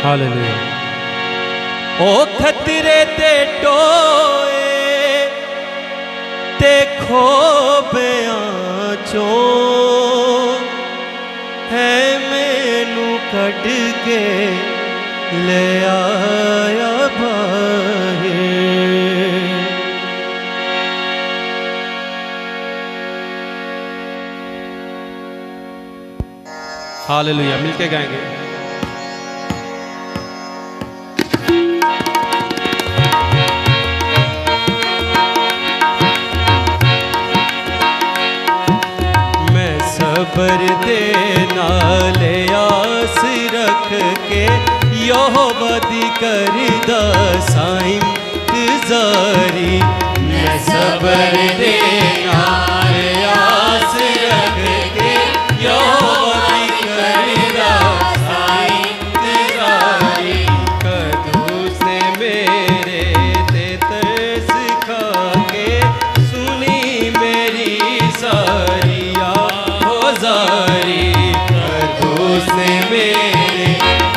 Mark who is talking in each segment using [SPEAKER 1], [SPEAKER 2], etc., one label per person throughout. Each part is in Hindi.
[SPEAKER 1] हालेलुया।
[SPEAKER 2] ओ खतरे ते टोए ते खोबियां चों है मैनू कढ़ के ले आया बाहर।
[SPEAKER 1] हालेलुया। मिलके गाएंगे।
[SPEAKER 2] मैं सबर दे नाले आस रख के यहोवा दी करदा साईं इंतजारी। मैं सबर दे नाले आस रख के यहोवा दी करदा साईं इंतजारी। कदू से मेरे ते तरस खा के सुनी मेरी सारिया हो जारी। कदू से मेरे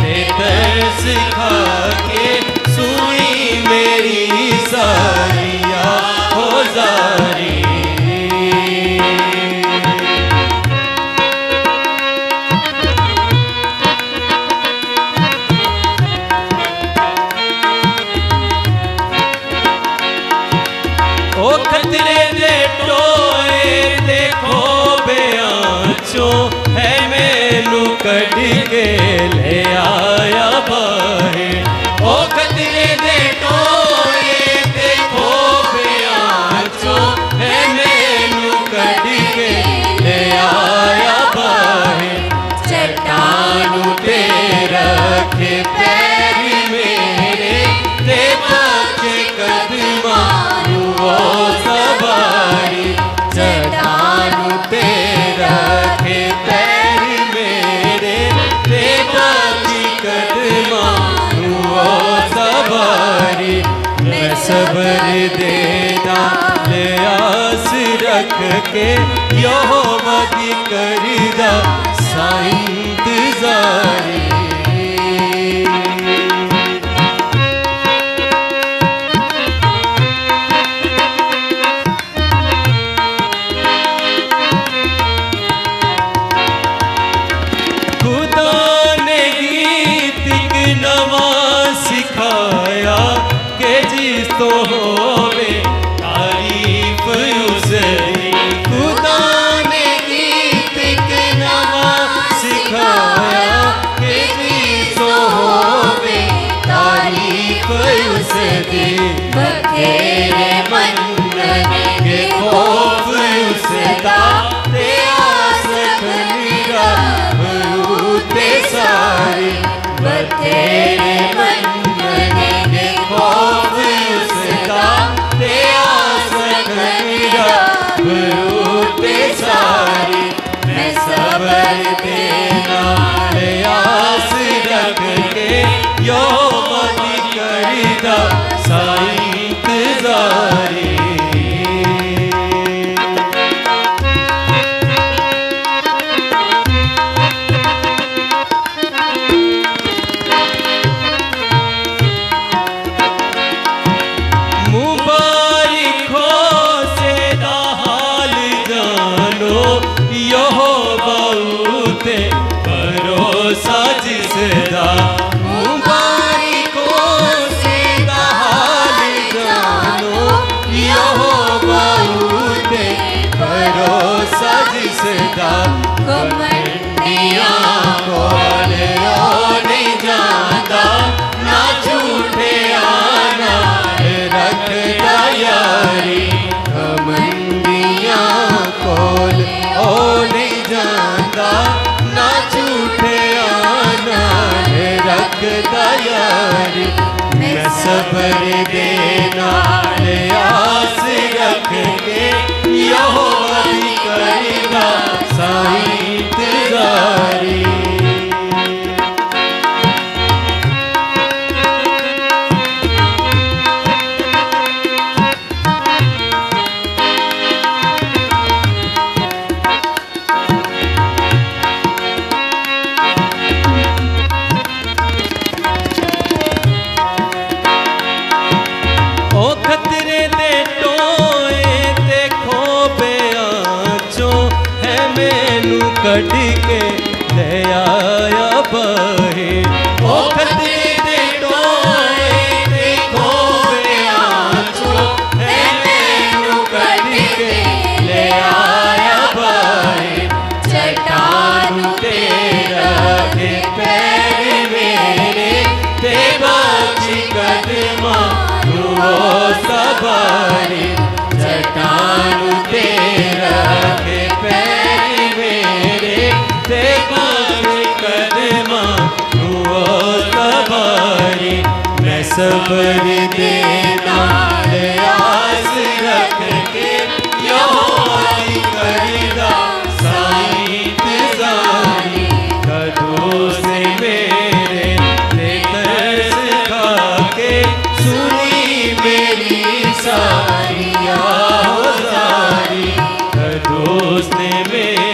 [SPEAKER 2] ते तरस खा के सुनी मेरी सारिया हो जारी। ओ खतरे दे टोए देखो बेआंचो है मैनू कढ़ के ले आया बाहर। ओ खतरे दे टोए देखो बेआंचो है मैनू कढ़ के ले आया बाहर। चट्टान ते रखे पैर मेरे ते पाके कदमां वो सवारी। चट्टान ते रखे पैर मेरे ते पाकी कदमां वो सवारी। मैं सबर दे नाले आस रख के यहोवा दी करदा साईं इंतजारी। खुदा ने गीत एक नवा सिखाया के जिस तो होवे तारीफ उसदी। खुदा ने गीत एक नवा सिखाया के जिस तो होवे तारीफ उसदी। बखेरे मनने के खौफ उसदा ते आस रखना ते सारी। बखेरे मनने के खौफ उसदा ते आस रखना ते सारी। मैं सबर दे नाले आस रख के यहोवा दी करदा साईं इंतजारी। मुबारक हो से दा हाल जानो यहोवा उते भरोसा जिसदा। मुबारक हो से दा हाल जानो यहोवा उते भरोसा जिसदा। कमंडियां कोल ओ नहीं जांदा ना झूठे आना रखदा यारी। कमंडियां कोल ओ नहीं जांदा ना झूठे आना रखदा यारी। मैं सबर दे नाले आस रख के यहोवा दी करदा साईं इंतजारी। ले आया बहे औखत दे टोए देखो आंचो है मैनू कट के ले आया बहे चट्टान ते रखे पैर मेरे ते बाची कदमा सवारी चट्टान ते रखे पैर मेरे ते बाची कदमा सवारी मैं सबर दे नाल आस रख के योरी करदा साईं इंतज़ारी कदों से मेरे ते तरस खा के सुनी मेरी सारी आवाज़ारी कदों से मेरे